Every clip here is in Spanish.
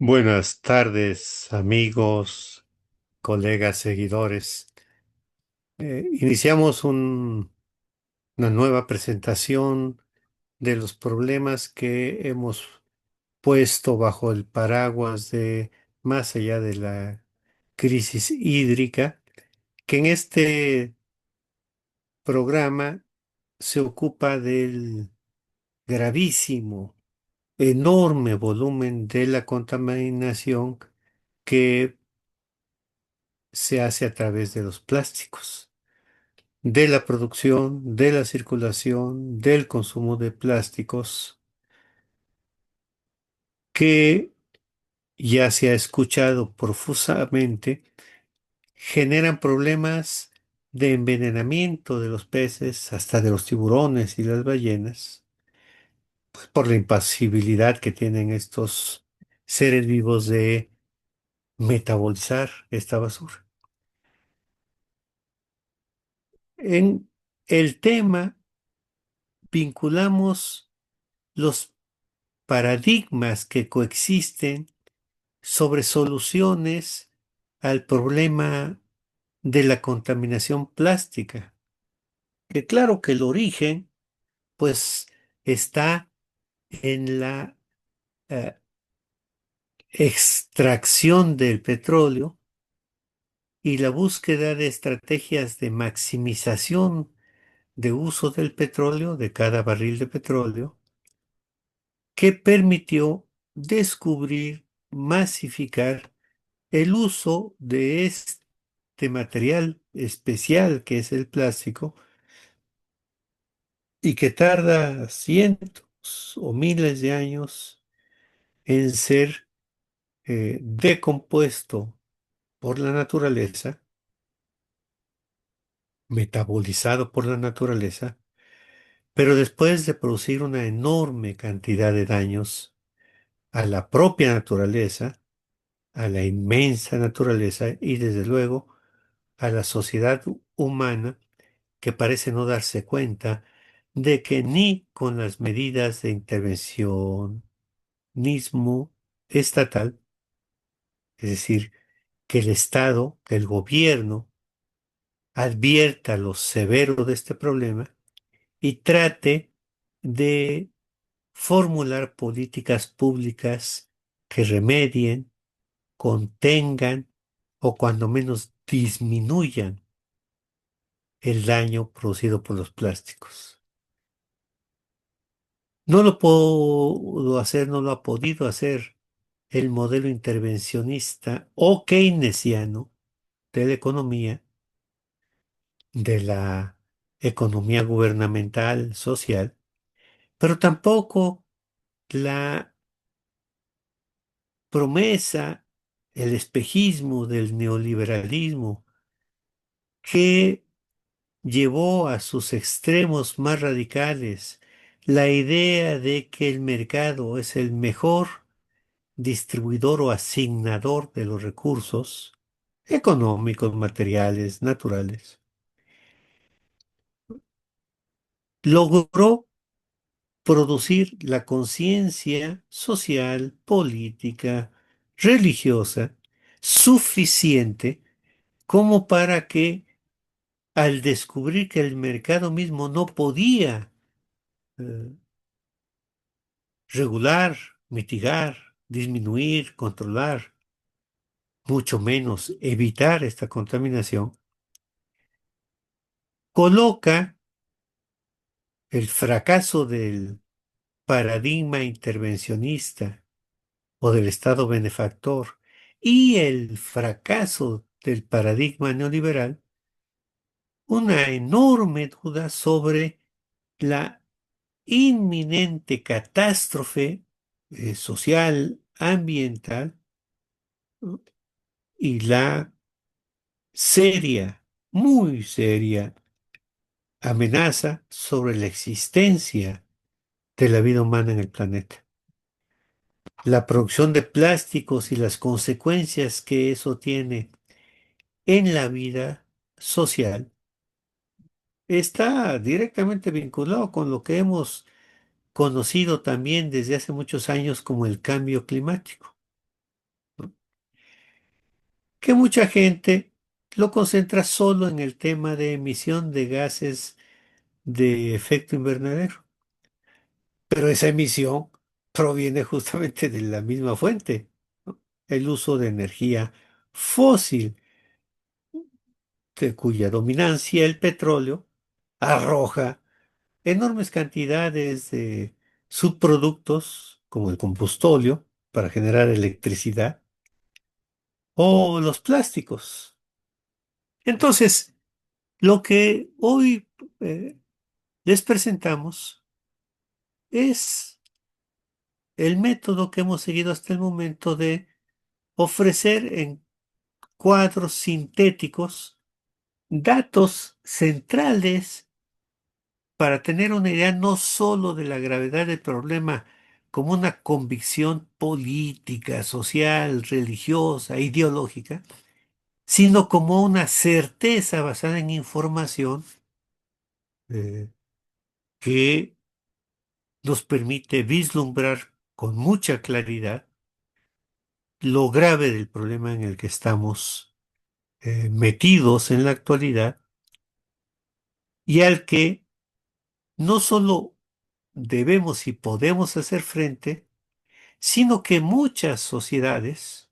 Buenas tardes, amigos, colegas, seguidores. Iniciamos una nueva presentación de los problemas que hemos puesto bajo el paraguas de más allá de la crisis hídrica, que en este programa se ocupa del gravísimo, enorme volumen de la contaminación que se hace a través de los plásticos, de la producción, de la circulación, del consumo de plásticos, que ya se ha escuchado profusamente, generan problemas de envenenamiento de los peces, hasta de los tiburones y las ballenas, pues, por la impasibilidad que tienen estos seres vivos de metabolizar esta basura. En el tema vinculamos los paradigmas que coexisten sobre soluciones al problema de la contaminación plástica. Que claro que el origen, pues, está en la eh, extracción del petróleo y la búsqueda de estrategias de maximización de uso del petróleo, de cada barril de petróleo, que permitió descubrir, masificar el uso de este material especial que es el plástico y que tarda cientos o miles de años en ser decompuesto por la naturaleza, metabolizado por la naturaleza, pero después de producir una enorme cantidad de daños a la propia naturaleza, a la inmensa naturaleza y desde luego a la sociedad humana, que parece no darse cuenta de que ni con las medidas de intervencionismo estatal, es decir, que el Estado, que el gobierno advierta lo severo de este problema y trate de formular políticas públicas que remedien, contengan o cuando menos disminuyan el daño producido por los plásticos. No lo puedo hacer, no lo ha podido hacer el modelo intervencionista o keynesiano de la economía gubernamental, social, pero tampoco la promesa, el espejismo del neoliberalismo que llevó a sus extremos más radicales la idea de que el mercado es el mejor distribuidor o asignador de los recursos económicos, materiales, naturales, logró producir la conciencia social, política, religiosa suficiente como para que al descubrir que el mercado mismo no podía eh, regular, mitigar, disminuir, controlar, mucho menos evitar esta contaminación, coloca el fracaso del paradigma intervencionista o del Estado benefactor y el fracaso del paradigma neoliberal, una enorme duda sobre la inminente catástrofe social, ambiental, ¿no? Y la seria, muy seria amenaza sobre la existencia de la vida humana en el planeta. La producción de plásticos y las consecuencias que eso tiene en la vida social está directamente vinculado con lo que hemos conocido también desde hace muchos años como el cambio climático. que mucha gente lo concentra solo en el tema de emisión de gases de efecto invernadero. Pero esa emisión proviene justamente de la misma fuente, ¿no? El uso de energía fósil, de cuya dominancia el petróleo arroja enormes cantidades de subproductos como el combustóleo para generar electricidad o los plásticos. Entonces, lo que hoy eh, les presentamos es el método que hemos seguido hasta el momento de ofrecer en cuadros sintéticos datos centrales para tener una idea no sólo de la gravedad del problema como una convicción política, social, religiosa, ideológica, sino como una certeza basada en información eh, que nos permite vislumbrar con mucha claridad lo grave del problema en el que estamos metidos en la actualidad y al que no solo debemos y podemos hacer frente, sino que muchas sociedades,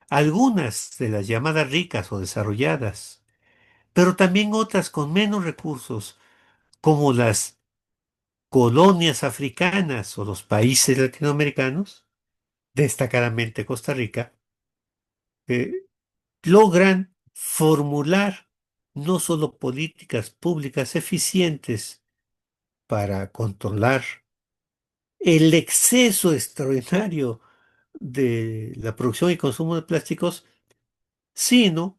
algunas de las llamadas ricas o desarrolladas, pero también otras con menos recursos, como las colonias africanas o los países latinoamericanos, destacadamente Costa Rica, eh, logran formular no solo políticas públicas eficientes para controlar el exceso extraordinario de la producción y consumo de plásticos, sino,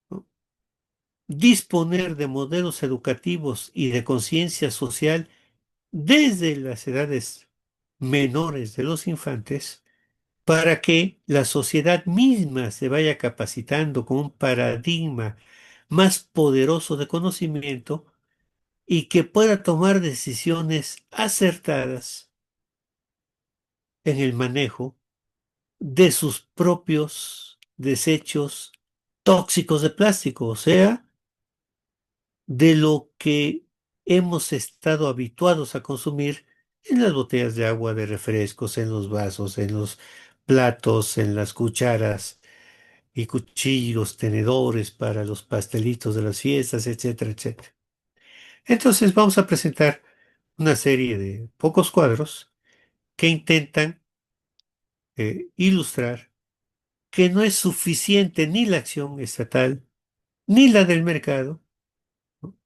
¿no?, disponer de modelos educativos y de conciencia social desde las edades menores de los infantes para que la sociedad misma se vaya capacitando con un paradigma más poderoso de conocimiento y que pueda tomar decisiones acertadas en el manejo de sus propios desechos tóxicos de plástico, o sea, de lo que hemos estado habituados a consumir en las botellas de agua, de refrescos, en los vasos, en los platos, en las cucharas y cuchillos, tenedores para los pastelitos de las fiestas, etcétera, etcétera. Entonces vamos a presentar una serie de pocos cuadros que intentan ilustrar que no es suficiente ni la acción estatal ni la del mercado, ¿no?,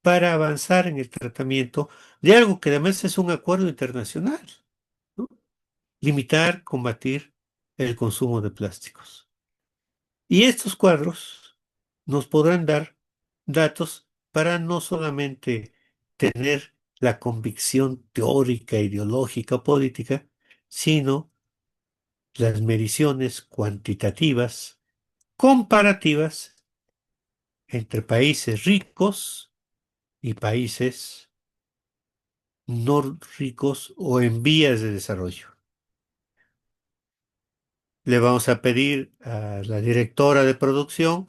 para avanzar en el tratamiento de algo que además es un acuerdo internacional, ¿no? Limitar, combatir el consumo de plásticos. Y estos cuadros nos podrán dar datos para no solamente tener la convicción teórica, ideológica o política, sino las mediciones cuantitativas, comparativas entre países ricos y países no ricos o en vías de desarrollo. Le vamos a pedir a la directora de producción,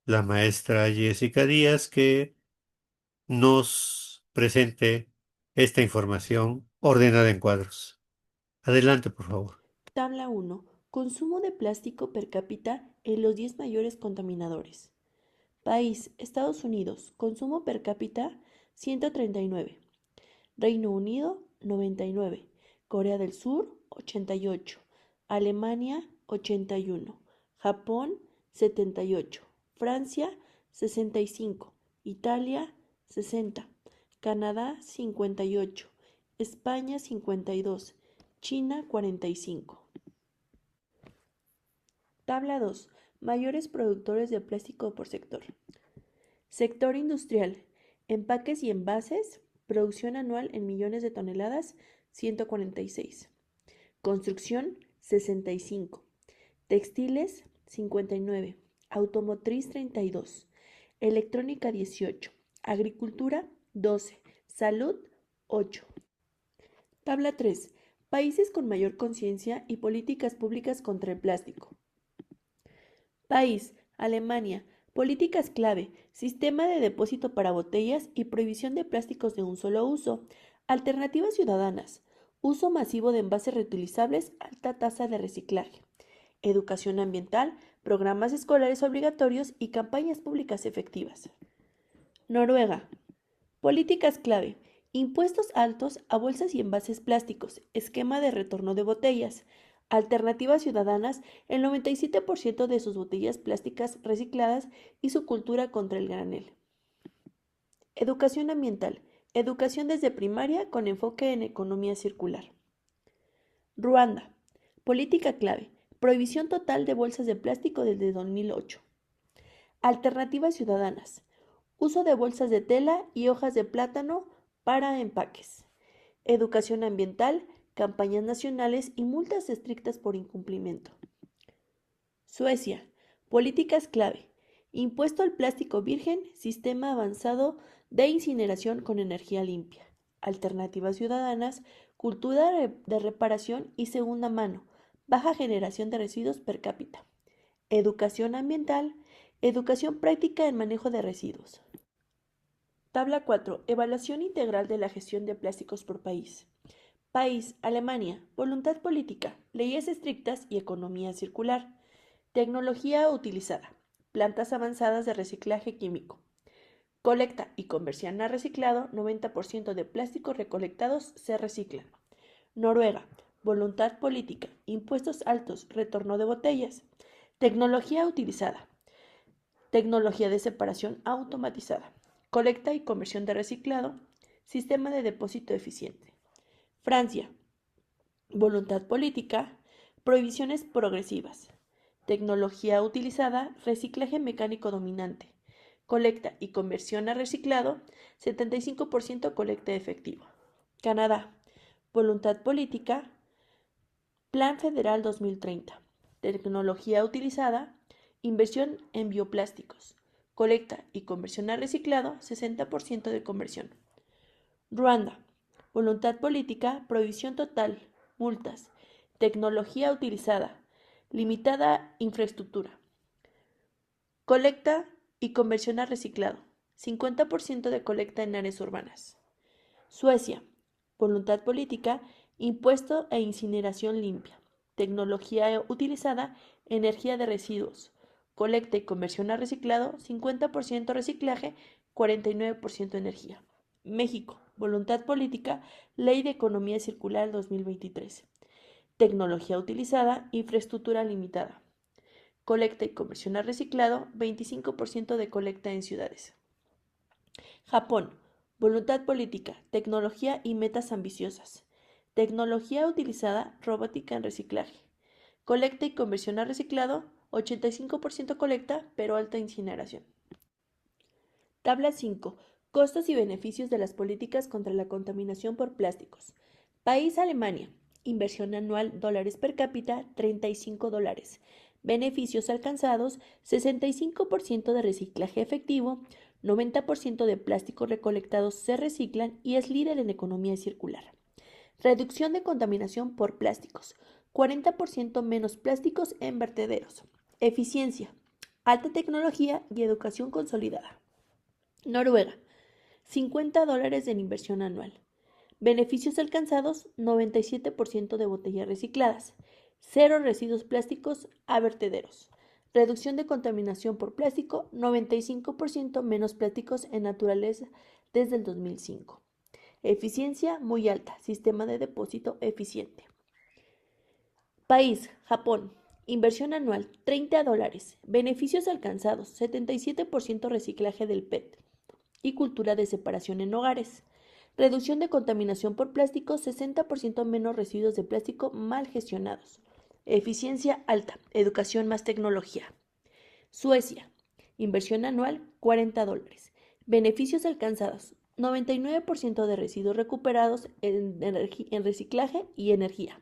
la maestra Jessica Díaz, que nos presente esta información ordenada en cuadros. Adelante, por favor. Tabla 1. Consumo de plástico per cápita en los 10 mayores contaminadores. País, Estados Unidos. Consumo per cápita 139. Reino Unido 99. Corea del Sur 88. Alemania 81. Japón 78. Francia 65. Italia 60. Canadá 58. España 52. China 45. Tabla 2. Mayores productores de plástico por sector. Sector industrial. Empaques y envases. Producción anual en millones de toneladas, 146. Construcción, 65. Textiles, 59. Automotriz, 32. Electrónica, 18. Agricultura, 12. Salud, 8. Tabla 3. Países con mayor conciencia y políticas públicas contra el plástico. País, Alemania. Políticas clave, sistema de depósito para botellas y prohibición de plásticos de un solo uso. Alternativas ciudadanas, uso masivo de envases reutilizables, alta tasa de reciclaje. Educación ambiental, programas escolares obligatorios y campañas públicas efectivas. Noruega. Políticas clave. Impuestos altos a bolsas y envases plásticos. Esquema de retorno de botellas. Alternativas ciudadanas. El 97% de sus botellas plásticas recicladas y su cultura contra el granel. Educación ambiental. Educación desde primaria con enfoque en economía circular. Ruanda. Política clave. Prohibición total de bolsas de plástico desde 2008. Alternativas ciudadanas. Uso de bolsas de tela y hojas de plátano para empaques. Educación ambiental, campañas nacionales y multas estrictas por incumplimiento. Suecia. Políticas clave. Impuesto al plástico virgen, sistema avanzado de incineración con energía limpia. Alternativas ciudadanas, cultura de reparación y segunda mano, baja generación de residuos per cápita. Educación ambiental, educación práctica en manejo de residuos. Tabla 4. Evaluación integral de la gestión de plásticos por país. País, Alemania. Voluntad política, leyes estrictas y economía circular. Tecnología utilizada. Plantas avanzadas de reciclaje químico. Colecta y conversión a reciclado. 90% de plásticos recolectados se reciclan. Noruega. Voluntad política. Impuestos altos. Retorno de botellas. Tecnología utilizada. Tecnología de separación automatizada. Colecta y conversión de reciclado. Sistema de depósito eficiente. Francia. Voluntad política. Prohibiciones progresivas. Tecnología utilizada. Reciclaje mecánico dominante. Colecta y conversión a reciclado. 75% colecta efectiva. Canadá. Voluntad política. Plan Federal 2030. Tecnología utilizada. Inversión en bioplásticos. Colecta y conversión a reciclado. 60% de conversión. Ruanda. Voluntad política. Prohibición total. Multas. Tecnología utilizada. Limitada infraestructura. Colecta y conversión a reciclado. 50% de colecta en áreas urbanas. Suecia. Voluntad política. Impuesto e incineración limpia. Tecnología utilizada. Energía de residuos. Colecta y conversión a reciclado. 50% reciclaje. 49% energía. México. Voluntad política. Ley de Economía Circular 2023. Tecnología utilizada. Infraestructura limitada. Colecta y conversión a reciclado. 25% de colecta en ciudades. Japón. Voluntad política. Tecnología y metas ambiciosas. Tecnología utilizada. Robótica en reciclaje. Colecta y conversión a reciclado. 85% colecta, pero alta incineración. Tabla 5. Costos y beneficios de las políticas contra la contaminación por plásticos. País Alemania. Inversión anual dólares per cápita $35. Beneficios alcanzados 65% de reciclaje efectivo, 90% de plásticos recolectados se reciclan y es líder en economía circular. Reducción de contaminación por plásticos. 40% menos plásticos en vertederos. Eficiencia. Alta tecnología y educación consolidada. Noruega. $50 en inversión anual. Beneficios alcanzados, 97% de botellas recicladas. Cero residuos plásticos a vertederos. Reducción de contaminación por plástico, 95% menos plásticos en naturaleza desde el 2005. Eficiencia muy alta, sistema de depósito eficiente. País, Japón. Inversión anual, $30. Beneficios alcanzados, 77% reciclaje del PET y cultura de separación en hogares. Reducción de contaminación por plástico, 60% menos residuos de plástico mal gestionados. Eficiencia alta, educación más tecnología. Suecia. Inversión anual, $40. Beneficios alcanzados, 99% de residuos recuperados en reciclaje y energía.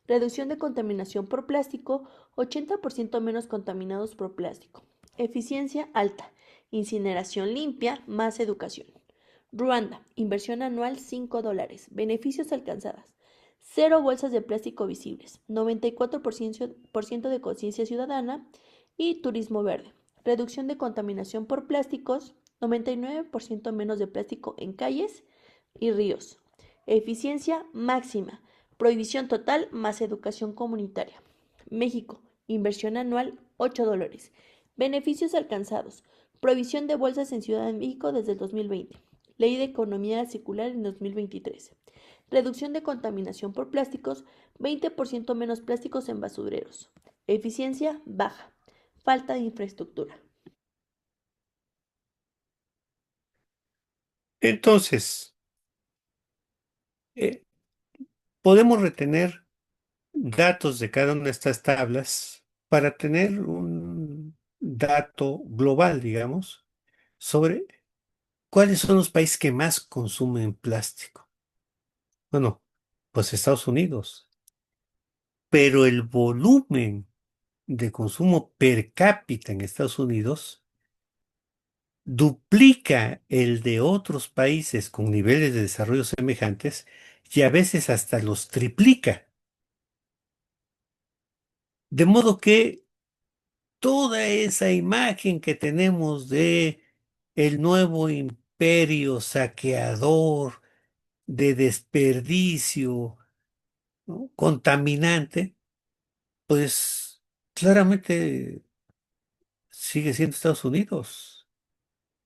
Reducción de contaminación por plástico, 80% menos contaminados por plástico. Eficiencia alta, incineración limpia, más educación. Ruanda, inversión anual $5. Beneficios alcanzadas. Cero bolsas de plástico visibles, 94% de conciencia ciudadana, Y turismo verde. Reducción de contaminación por plásticos, 99% menos de plástico en calles y ríos. Eficiencia máxima. Prohibición total más educación comunitaria. México. Inversión anual $8. Beneficios alcanzados. Prohibición de bolsas en Ciudad de México desde el 2020. Ley de economía circular en 2023. Reducción de contaminación por plásticos, 20% menos plásticos en basureros. Eficiencia baja. Falta de infraestructura. Entonces, eh, podemos retener datos de cada una de estas tablas para tener un dato global, digamos, sobre cuáles son los países que más consumen plástico. Bueno, pues Estados Unidos, pero el volumen de consumo per cápita en Estados Unidos duplica el de otros países con niveles de desarrollo semejantes y a veces hasta los triplica. De modo que toda esa imagen que tenemos de el nuevo imperio saqueador, de desperdicio, ¿no? Contaminante, pues claramente sigue siendo Estados Unidos.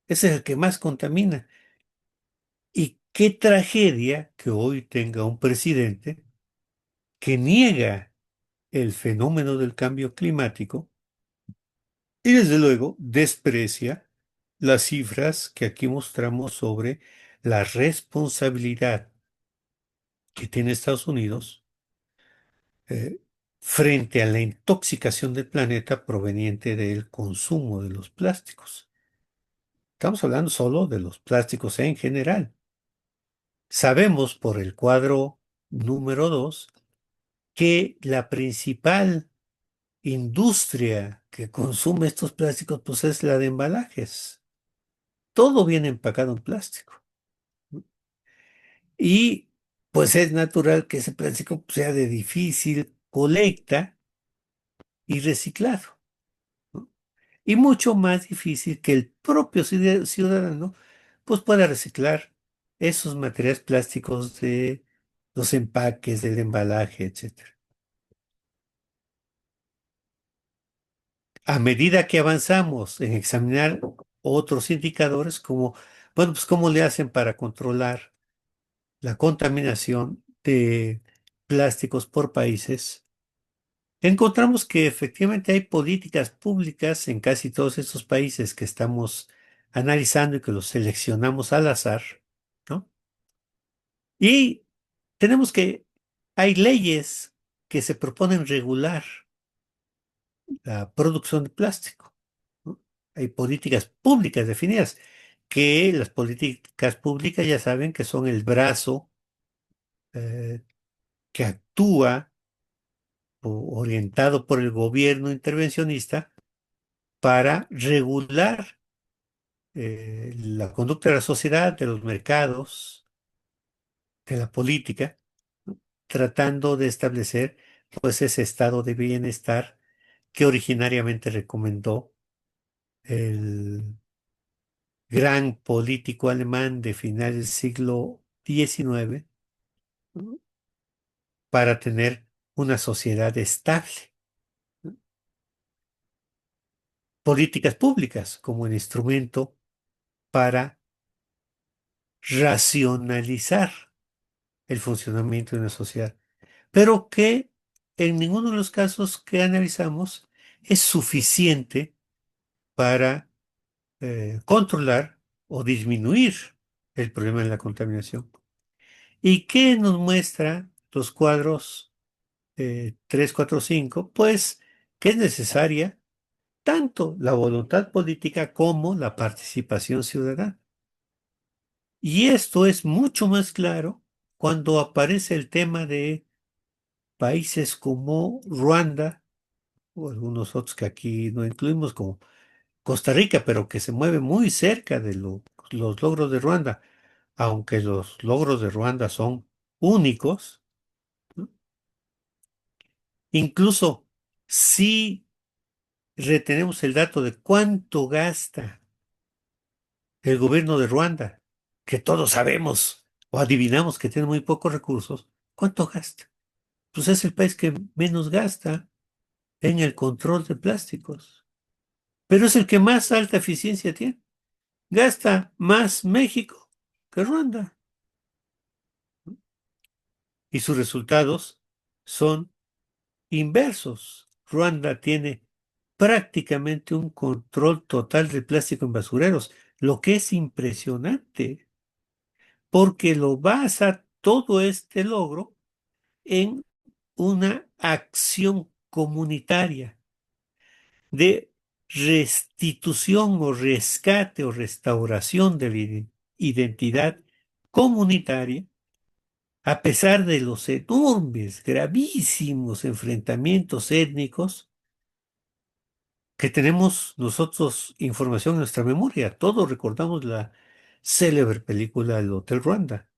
Ese es el que más contamina. Y qué tragedia que hoy tenga un presidente que niega el fenómeno del cambio climático y desde luego desprecia las cifras que aquí mostramos sobre la responsabilidad que tiene Estados Unidos eh, frente a la intoxicación del planeta proveniente del consumo de los plásticos. Estamos hablando solo de los plásticos en general. Sabemos por el cuadro número 2 que la principal industria que consume estos plásticos pues es la de embalajes. Todo viene empacado en plástico. Y pues es natural que ese plástico sea de difícil colecta y reciclado, ¿no? Y mucho más difícil que el propio ciudadano pues pueda reciclar esos materiales plásticos de los empaques, del embalaje, etcétera. A medida que avanzamos en examinar otros indicadores como, bueno, pues cómo le hacen para controlar la contaminación de plásticos por países, encontramos que efectivamente hay políticas públicas en casi todos estos países que estamos analizando y que los seleccionamos al azar, ¿no? Y tenemos que hay leyes que se proponen regular la producción de plástico, ¿no? Hay políticas públicas definidas, que las políticas públicas ya saben que son el brazo eh, que actúa orientado por el gobierno intervencionista para regular la conducta de la sociedad, de los mercados, de la política, ¿no? Tratando de establecer pues ese estado de bienestar que originariamente recomendó el gran político alemán de finales del siglo XIX, ¿no? Para tener una sociedad estable, ¿no? Políticas públicas como el instrumento para racionalizar el funcionamiento de una sociedad, pero que en ninguno de los casos que analizamos es suficiente para controlar o disminuir el problema de la contaminación. ¿Y qué nos muestra los cuadros 3, 4, 5? Pues que es necesaria tanto la voluntad política como la participación ciudadana. Y esto es mucho más claro cuando aparece el tema de países como Ruanda o algunos otros que aquí no incluimos, como Costa Rica, pero que se mueve muy cerca de los logros de Ruanda, aunque los logros de Ruanda son únicos, ¿no? Incluso si retenemos el dato de cuánto gasta el gobierno de Ruanda, que todos sabemos o adivinamos que tiene muy pocos recursos, ¿cuánto gasta? Pues es el país que menos gasta en el control de plásticos, pero es el que más alta eficiencia tiene. Gasta más México que Ruanda y sus resultados son inversos. Ruanda tiene prácticamente un control total del plástico en basureros, lo que es impresionante, porque lo basa todo este logro en una acción comunitaria de restitución o rescate o restauración de la identidad comunitaria, a pesar de los enormes, gravísimos enfrentamientos étnicos que tenemos nosotros información en nuestra memoria. Todos recordamos la célebre película El Hotel Ruanda,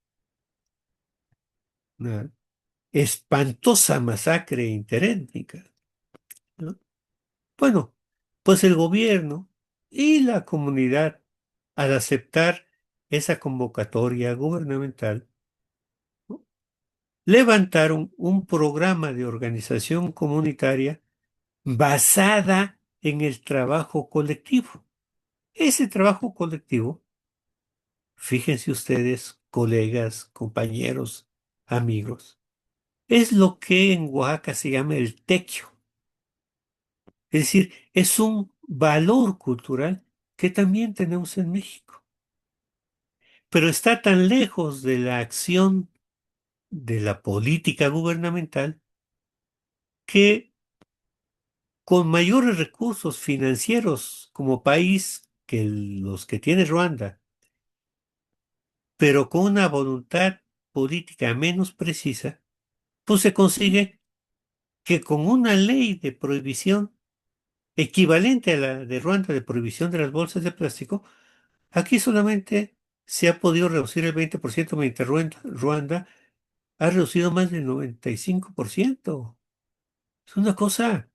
una espantosa masacre interétnica, ¿no? Bueno, pues el gobierno y la comunidad, al aceptar esa convocatoria gubernamental, ¿no?, levantaron un programa de organización comunitaria basada en el trabajo colectivo. Ese trabajo colectivo, fíjense ustedes, colegas, compañeros, amigos, es lo que en Oaxaca se llama el tequio. Es decir, es un valor cultural que también tenemos en México, pero está tan lejos de la acción de la política gubernamental que con mayores recursos financieros como país que los que tiene Ruanda, pero con una voluntad política menos precisa, pues se consigue que con una ley de prohibición equivalente a la de Ruanda de prohibición de las bolsas de plástico, aquí solamente se ha podido reducir el 20%, mientras Ruanda ha reducido más del 95%. Es una cosa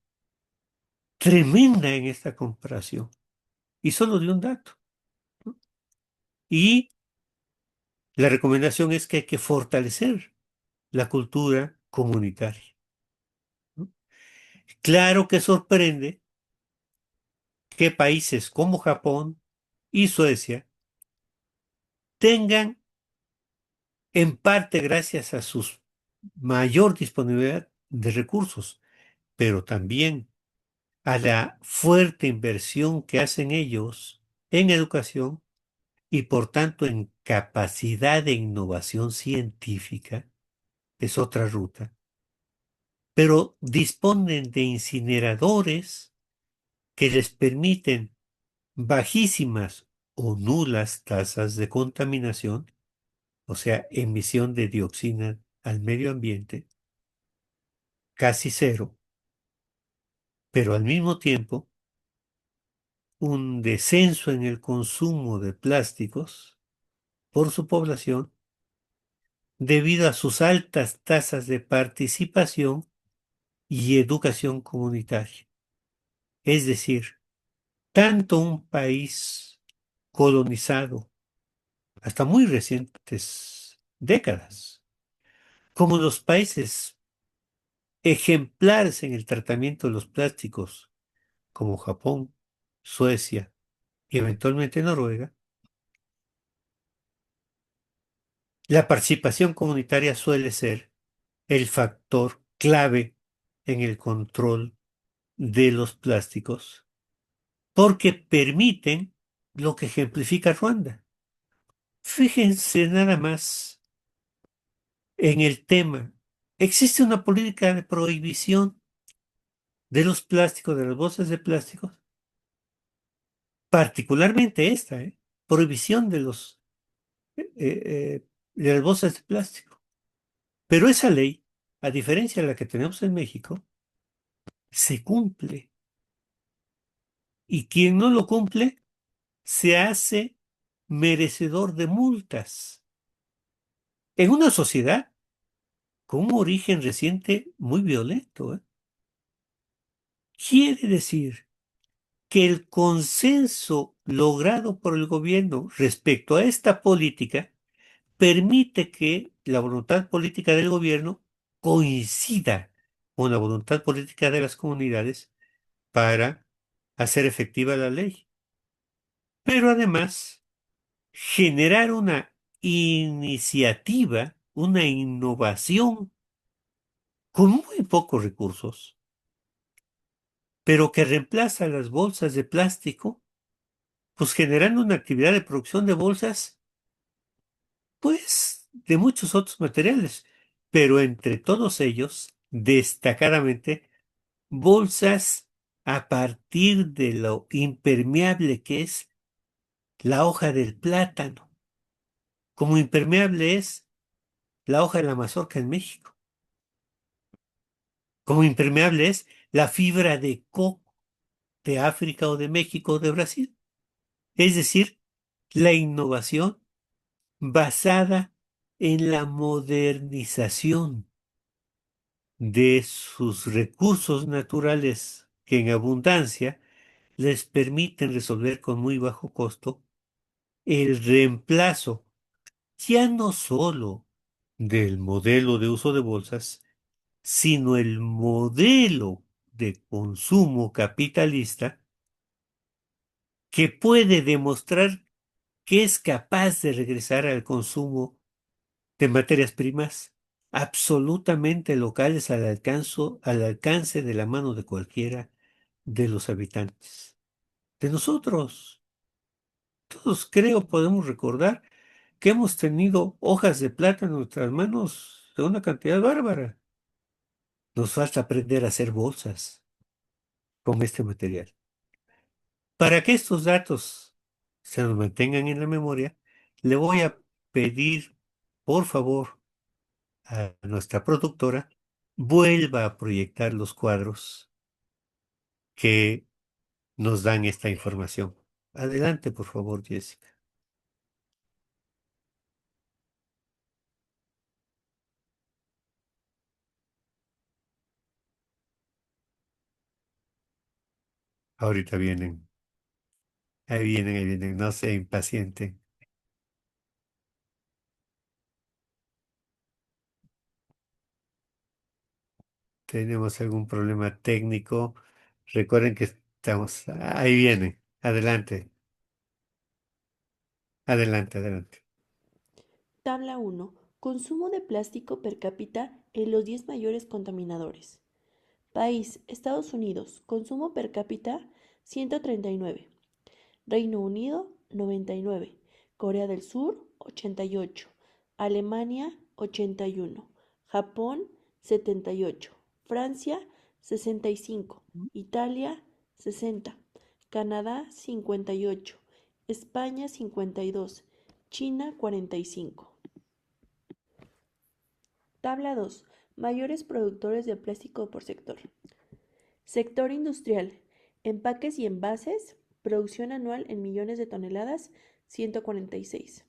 tremenda en esta comparación. Y solo de un dato, ¿no? Y la recomendación es que hay que fortalecer la cultura comunitaria, ¿no? Claro que sorprende que países como Japón y Suecia tengan, en parte gracias a su mayor disponibilidad de recursos, pero también a la fuerte inversión que hacen ellos en educación y por tanto en capacidad de innovación científica, es otra ruta, pero disponen de incineradores que les permiten bajísimas o nulas tasas de contaminación, o sea, emisión de dioxina al medio ambiente, casi cero, pero al mismo tiempo un descenso en el consumo de plásticos por su población debido a sus altas tasas de participación y educación comunitaria. Es decir, tanto un país colonizado hasta muy recientes décadas, como los países ejemplares en el tratamiento de los plásticos, como Japón, Suecia y eventualmente Noruega, la participación comunitaria suele ser el factor clave en el control de los plásticos, porque permiten lo que ejemplifica Ruanda. Fíjense nada más en el tema. Existe una política de prohibición de los plásticos, de las bolsas de plásticos, particularmente esta, ¿eh? Prohibición de las bolsas de plástico. Pero esa ley, a diferencia de la que tenemos en México, se cumple. Y quien no lo cumple se hace merecedor de multas. En una sociedad con un origen reciente muy violento, ¿eh? Quiere decir que el consenso logrado por el gobierno respecto a esta política permite que la voluntad política del gobierno coincida con la voluntad política de las comunidades para hacer efectiva la ley. Pero además, generar una iniciativa, una innovación con muy pocos recursos, pero que reemplaza las bolsas de plástico, pues generando una actividad de producción de bolsas, pues de muchos otros materiales, pero entre todos ellos, destacadamente, bolsas a partir de lo impermeable que es la hoja del plátano, como impermeable es la hoja de la mazorca en México, como impermeable es la fibra de coco de África o de México o de Brasil. Es decir, la innovación basada en la modernización de sus recursos naturales que en abundancia les permiten resolver con muy bajo costo el reemplazo ya no solo del modelo de uso de bolsas, sino el modelo de consumo capitalista que puede demostrar que es capaz de regresar al consumo de materias primas absolutamente locales al alcance de la mano de cualquiera de los habitantes. De nosotros, todos creo podemos recordar que hemos tenido hojas de plátano en nuestras manos de una cantidad bárbara. Nos falta aprender a hacer bolsas con este material. Para que estos datos se nos mantengan en la memoria, le voy a pedir, por favor, a nuestra productora, vuelva a proyectar los cuadros que nos dan esta información. Adelante, por favor, Jessica. Ahorita vienen, ahí vienen, no se impacienten. Tenemos algún problema técnico. Recuerden que estamos, ahí viene. Adelante, adelante, adelante. Tabla 1. Consumo de plástico per cápita en los 10 mayores contaminadores. País, Estados Unidos. Consumo per cápita 139. Reino Unido 99. Corea del Sur 88. Alemania 81. Japón 78. Francia 65. Italia 60. Canadá 58. España 52. China 45. Tabla 2. Mayores productores de plástico por sector. Sector industrial. Empaques y envases. Producción anual en millones de toneladas, 146.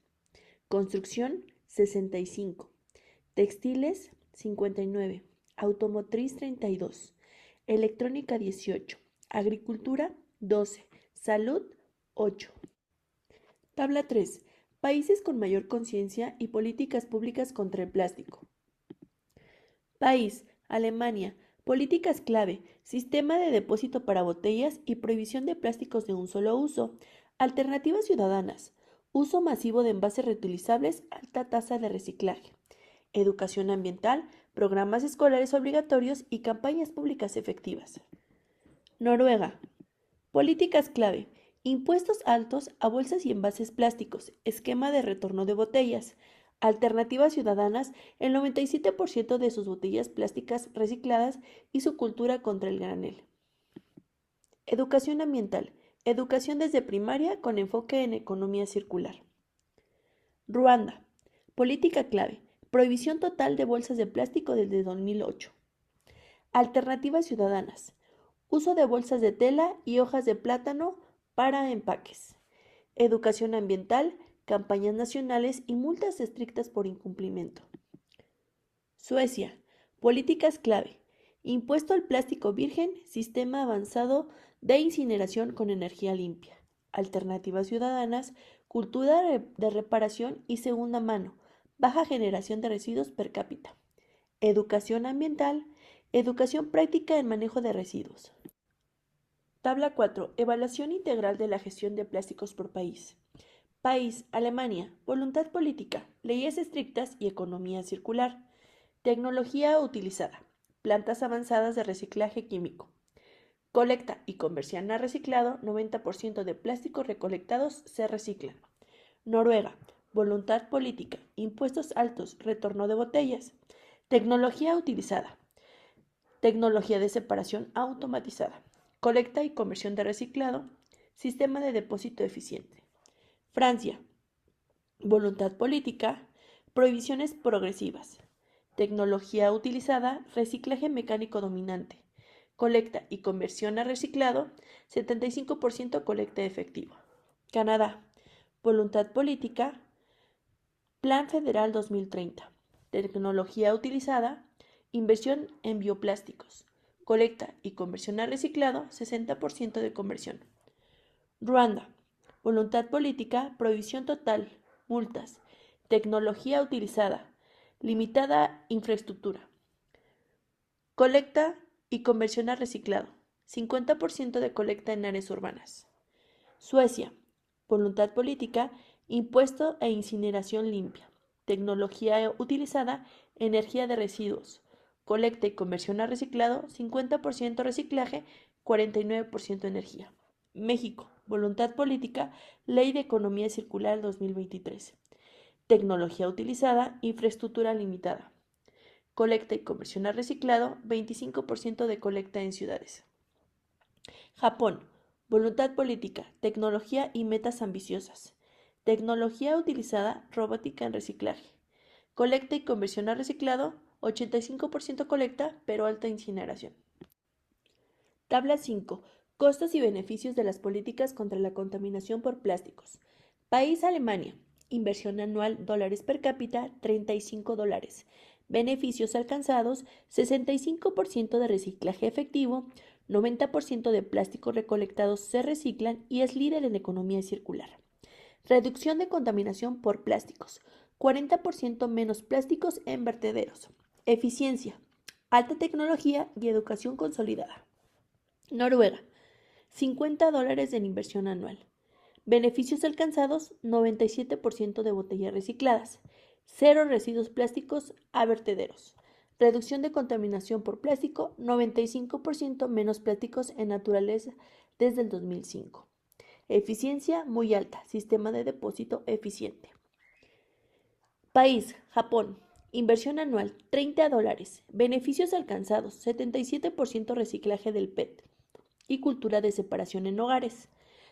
Construcción, 65. Textiles, 59. Automotriz, 32. Electrónica, 18. Agricultura, 12. Salud, 8. Tabla 3. Países con mayor conciencia y políticas públicas contra el plástico. País, Alemania. Políticas clave, sistema de depósito para botellas y prohibición de plásticos de un solo uso. Alternativas ciudadanas, uso masivo de envases reutilizables, alta tasa de reciclaje. Educación ambiental, programas escolares obligatorios y campañas públicas efectivas. Noruega. Políticas clave. Impuestos altos a bolsas y envases plásticos. Esquema de retorno de botellas. Alternativas ciudadanas. El 97% de sus botellas plásticas recicladas y su cultura contra el granel. Educación ambiental. Educación desde primaria con enfoque en economía circular. Ruanda. Política clave. Prohibición total de bolsas de plástico desde 2008. Alternativas ciudadanas. Uso de bolsas de tela y hojas de plátano para empaques. Educación ambiental, campañas nacionales y multas estrictas por incumplimiento. Suecia. Políticas clave. Impuesto al plástico virgen, sistema avanzado de incineración con energía limpia. Alternativas ciudadanas, cultura de reparación y segunda mano, baja generación de residuos per cápita. Educación ambiental, educación práctica en manejo de residuos. Tabla 4. Evaluación integral de la gestión de plásticos por país. País, Alemania. Voluntad política, leyes estrictas y economía circular. Tecnología utilizada. Plantas avanzadas de reciclaje químico. Colecta y conversión a reciclado, 90% de plásticos recolectados se reciclan. Noruega. Voluntad política, impuestos altos, retorno de botellas. Tecnología utilizada. Tecnología de separación automatizada. Colecta y conversión de reciclado. Sistema de depósito eficiente. Francia. Voluntad política. Prohibiciones progresivas. Tecnología utilizada. Reciclaje mecánico dominante. Colecta y conversión a reciclado. 75% colecta efectiva. Canadá. Voluntad política. Plan Federal 2030. Tecnología utilizada. Inversión en bioplásticos. Colecta y conversión a reciclado. 60% de conversión. Ruanda. Voluntad política. Prohibición total. Multas. Tecnología utilizada. Limitada infraestructura. Colecta y conversión a reciclado. 50% de colecta en áreas urbanas. Suecia. Voluntad política. Impuesto e incineración limpia. Tecnología utilizada. Energía de residuos. Colecta y conversión a reciclado. 50% reciclaje. 49% energía. México. Voluntad política. Ley de Economía Circular 2023. Tecnología utilizada. Infraestructura limitada. Colecta y conversión a reciclado. 25% de colecta en ciudades. Japón. Voluntad política, tecnología y metas ambiciosas. Tecnología utilizada, robótica en reciclaje. Colecta y conversión a reciclado, 85% colecta, pero alta incineración. Tabla 5. Costos y beneficios de las políticas contra la contaminación por plásticos. País Alemania. Inversión anual dólares per cápita $35. Beneficios alcanzados 65% de reciclaje efectivo, 90% de plásticos recolectados se reciclan y es líder en economía circular. Reducción de contaminación por plásticos. 40% menos plásticos en vertederos. Eficiencia. Alta tecnología y educación consolidada. Noruega. $50 en inversión anual. Beneficios alcanzados, 97% de botellas recicladas. Cero residuos plásticos a vertederos. Reducción de contaminación por plástico, 95% menos plásticos en naturaleza desde el 2005. Eficiencia muy alta, sistema de depósito eficiente. País, Japón. Inversión anual, $30. Beneficios alcanzados, 77% reciclaje del PET y cultura de separación en hogares.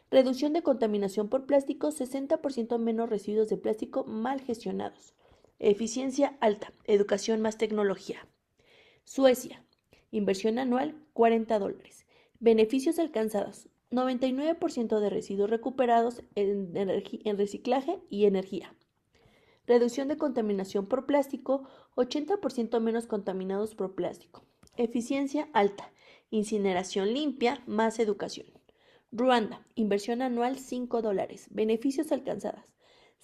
Reducción de contaminación por plástico, 60% menos residuos de plástico mal gestionados. Eficiencia alta, educación más tecnología. Suecia. Inversión anual, $40. Beneficios alcanzados, 99% de residuos recuperados en reciclaje y energía. Reducción de contaminación por plástico, 80% menos contaminados por plástico. Eficiencia alta, incineración limpia, más educación. Ruanda, inversión anual $5. Beneficios alcanzados.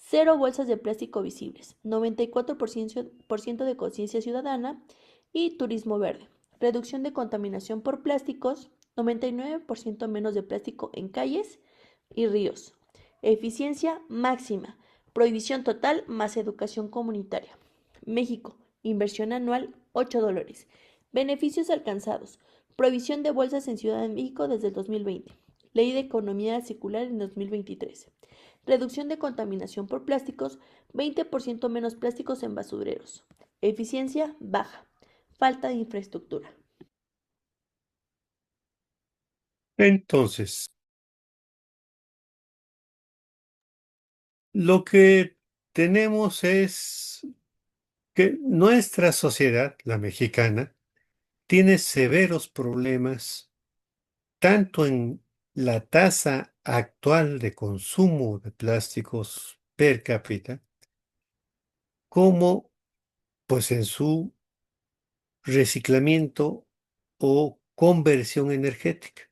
Cero bolsas de plástico visibles, 94% de conciencia ciudadana y turismo verde. Reducción de contaminación por plásticos, 99% menos de plástico en calles y ríos. Eficiencia máxima, prohibición total más educación comunitaria. México, inversión anual $8. Beneficios alcanzados. Prohibición de bolsas en Ciudad de México desde el 2020. Ley de Economía Circular en 2023. Reducción de contaminación por plásticos, 20% menos plásticos en basureros. Eficiencia baja. Falta de infraestructura. Entonces, lo que tenemos es que nuestra sociedad, la mexicana, tiene severos problemas tanto en la tasa actual de consumo de plásticos per cápita, como pues en su reciclamiento o conversión energética.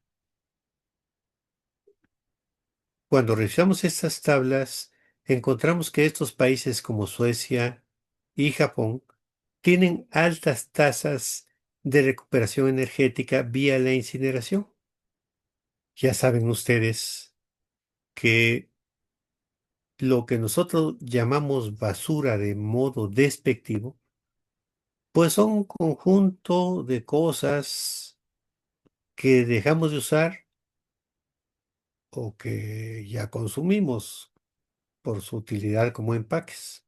Cuando revisamos estas tablas, encontramos que estos países como Suecia y Japón tienen altas tasas de recuperación energética vía la incineración. Ya saben ustedes que lo que nosotros llamamos basura de modo despectivo, pues son un conjunto de cosas que dejamos de usar o que ya consumimos por su utilidad como empaques,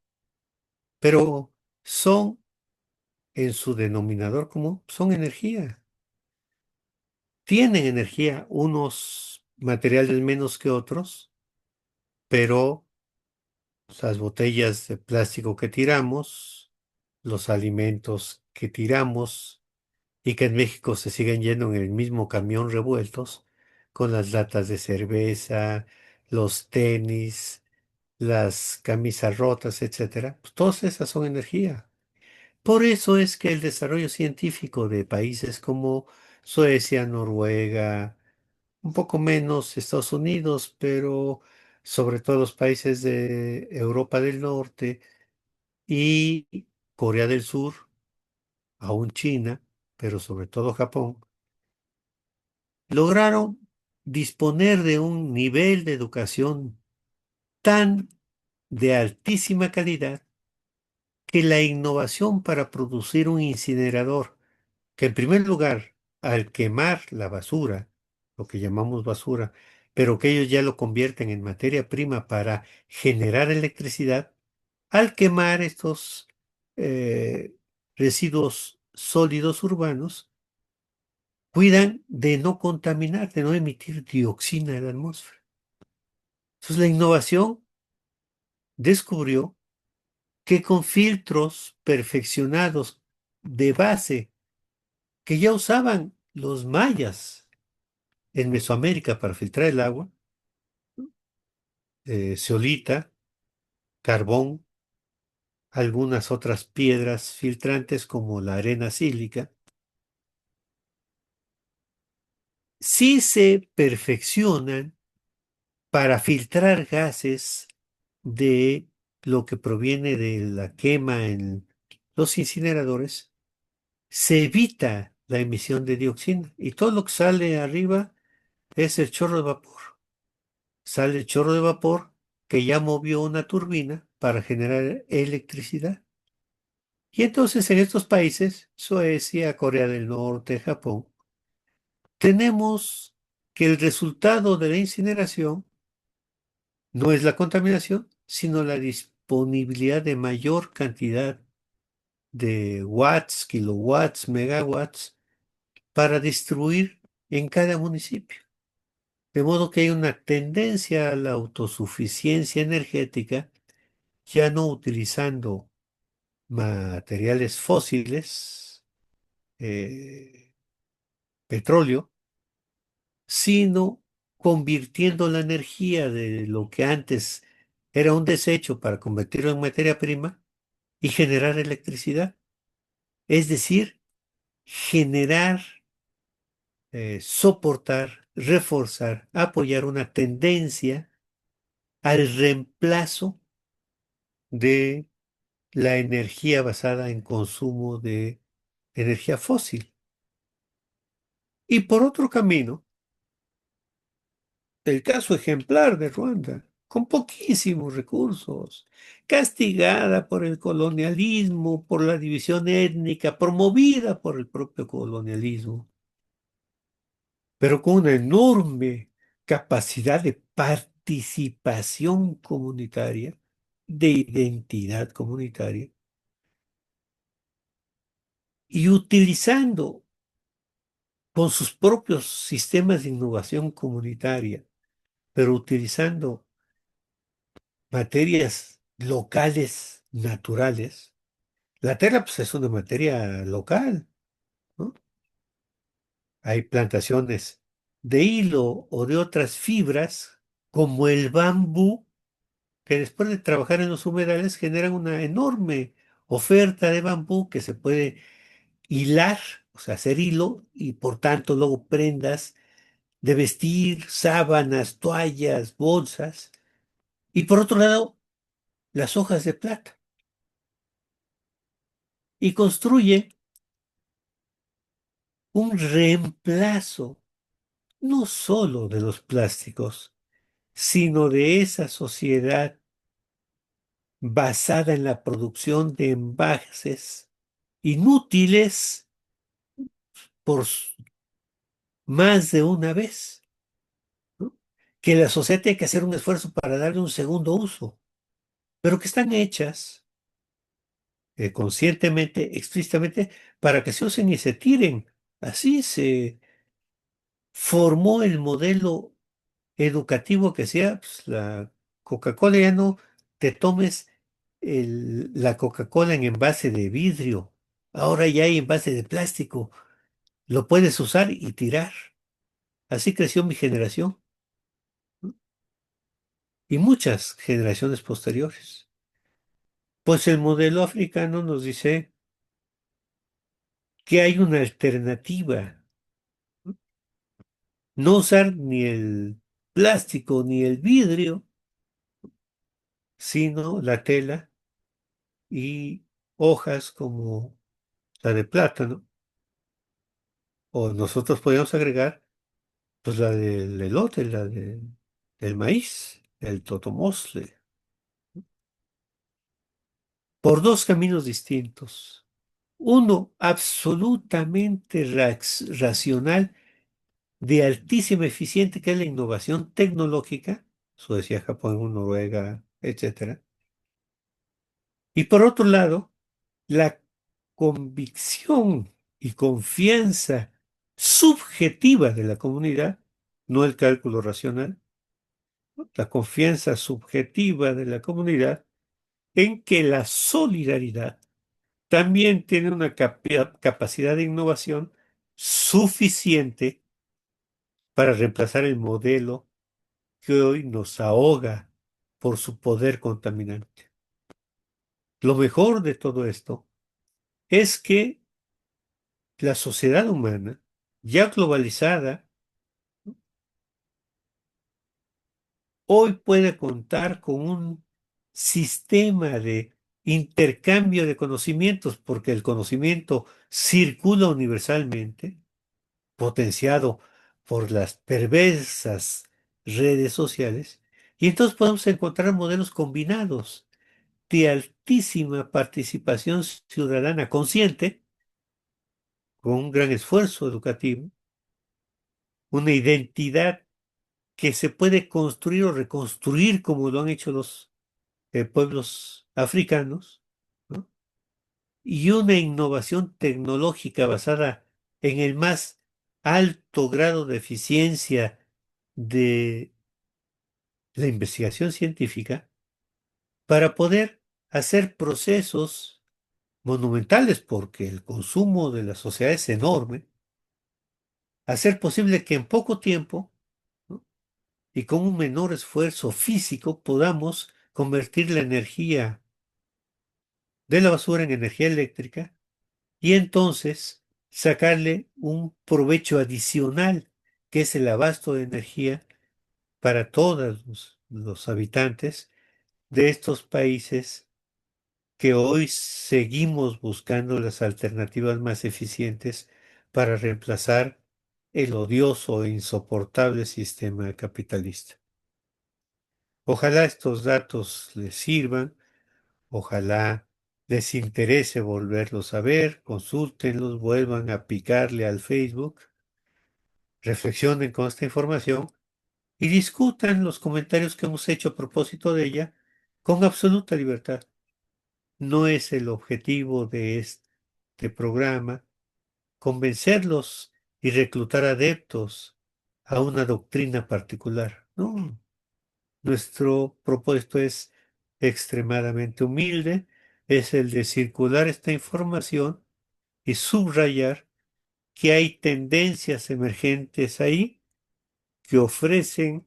pero son en su denominador común, son energía. Tienen energía unos materiales menos que otros, pero las botellas de plástico que tiramos, los alimentos que tiramos y que en México se siguen yendo en el mismo camión revueltos, con las latas de cerveza, los tenis, las camisas rotas, etcétera, pues todas esas son energía. Por eso es que el desarrollo científico de países como Suecia, Noruega, un poco menos Estados Unidos, pero sobre todo los países de Europa del Norte y Corea del Sur, aún China, pero sobre todo Japón, lograron disponer de un nivel de educación tan de altísima calidad que la innovación para producir un incinerador, que en primer lugar, al quemar la basura, lo que llamamos basura, pero que ellos ya lo convierten en materia prima para generar electricidad, al quemar estos eh, residuos sólidos urbanos, cuidan de no contaminar, de no emitir dioxina en la atmósfera. Entonces la innovación descubrió que con filtros perfeccionados de base que ya usaban los mayas en Mesoamérica para filtrar el agua, zeolita, carbón, algunas otras piedras filtrantes como la arena sílica, sí se perfeccionan para filtrar gases de lo que proviene de la quema en los incineradores, se evita la emisión de dioxina y todo lo que sale arriba es el chorro de vapor. Sale el chorro de vapor que ya movió una turbina para generar electricidad. Y entonces en estos países, Suecia, Corea del Norte, Japón, tenemos que el resultado de la incineración no es la contaminación, sino la disponibilidad de mayor cantidad de watts, kilowatts, megawatts para distribuir en cada municipio. De modo que hay una tendencia a la autosuficiencia energética, ya no utilizando materiales fósiles, eh, petróleo, sino convirtiendo la energía de lo que antes era un desecho para convertirlo en materia prima y generar electricidad. Es decir, generar, soportar, reforzar, apoyar una tendencia al reemplazo de la energía basada en consumo de energía fósil. Y por otro camino, el caso ejemplar de Ruanda, con poquísimos recursos, castigada por el colonialismo, por la división étnica, promovida por el propio colonialismo, pero con una enorme capacidad de participación comunitaria, de identidad comunitaria, y utilizando con sus propios sistemas de innovación comunitaria, pero utilizando materias locales, naturales. La tela, pues, es una materia local, ¿no? Hay plantaciones de hilo o de otras fibras, como el bambú, que después de trabajar en los humedales generan una enorme oferta de bambú que se puede hilar o sea, hacer hilo y por tanto luego prendas de vestir, sábanas, toallas, bolsas. Y por otro lado, las hojas de plata. Y construye un reemplazo no solo de los plásticos, sino de esa sociedad basada en la producción de envases inútiles por más de una vez, ¿no? Que la sociedad tiene que hacer un esfuerzo para darle un segundo uso, pero que están hechas conscientemente, explícitamente, para que se usen y se tiren. Así se formó el modelo educativo que sea, pues, la Coca-Cola ya no te tomes la Coca-Cola en envase de vidrio. Ahora ya hay envase de plástico. Lo puedes usar y tirar. Así creció mi generación, ¿no? Y muchas generaciones posteriores. Pues el modelo africano nos dice que hay una alternativa, ¿no? No usar ni el plástico ni el vidrio, sino la tela y hojas como la de plátano, o nosotros podríamos agregar, pues la del elote, del maíz, el totomosle, por dos caminos distintos. Uno absolutamente racional, de altísima eficiencia, que es la innovación tecnológica, eso decía Japón, Noruega, etcétera. Y por otro lado, la convicción y confianza subjetiva de la comunidad, no el cálculo racional, ¿no? La confianza subjetiva de la comunidad en que la solidaridad también tiene una capacidad de innovación suficiente para reemplazar el modelo que hoy nos ahoga por su poder contaminante. Lo mejor de todo esto es que la sociedad humana, ya globalizada, hoy puede contar con un sistema de intercambio de conocimientos, porque el conocimiento circula universalmente, potenciado por las perversas redes sociales, y entonces podemos encontrar modelos combinados de altísima participación ciudadana consciente, con un gran esfuerzo educativo, una identidad que se puede construir o reconstruir como lo han hecho los pueblos africanos, ¿no? Y una innovación tecnológica basada en el más alto grado de eficiencia de la investigación científica para poder hacer procesos monumentales, porque el consumo de la sociedad es enorme, hacer posible que en poco tiempo, ¿no? Y con un menor esfuerzo físico podamos convertir la energía de la basura en energía eléctrica y entonces sacarle un provecho adicional, que es el abasto de energía para todos los habitantes de estos países que hoy seguimos buscando las alternativas más eficientes para reemplazar el odioso e insoportable sistema capitalista. Ojalá estos datos les sirvan, ojalá les interese volverlos a ver, consúltenlos, vuelvan a picarle al Facebook, reflexionen con esta información y discutan los comentarios que hemos hecho a propósito de ella con absoluta libertad. No es el objetivo de este programa convencerlos y reclutar adeptos a una doctrina particular. No, nuestro propósito es extremadamente humilde, es el de circular esta información y subrayar que hay tendencias emergentes ahí que ofrecen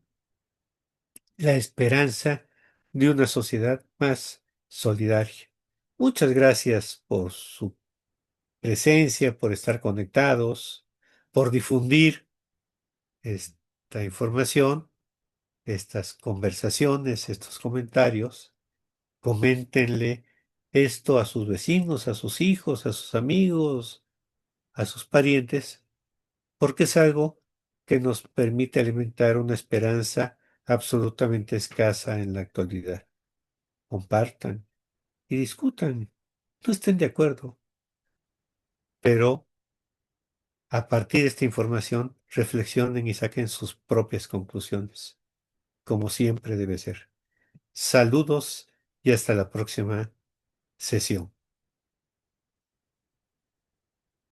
la esperanza de una sociedad más solidaria. Muchas gracias por su presencia, por estar conectados, por difundir esta información, estas conversaciones, estos comentarios. Coméntenle esto a sus vecinos, a sus hijos, a sus amigos, a sus parientes, porque es algo que nos permite alimentar una esperanza absolutamente escasa en la actualidad. Compartan y discutan. No estén de acuerdo, pero a partir de esta información reflexionen y saquen sus propias conclusiones, como siempre debe ser. Saludos y hasta la próxima sesión.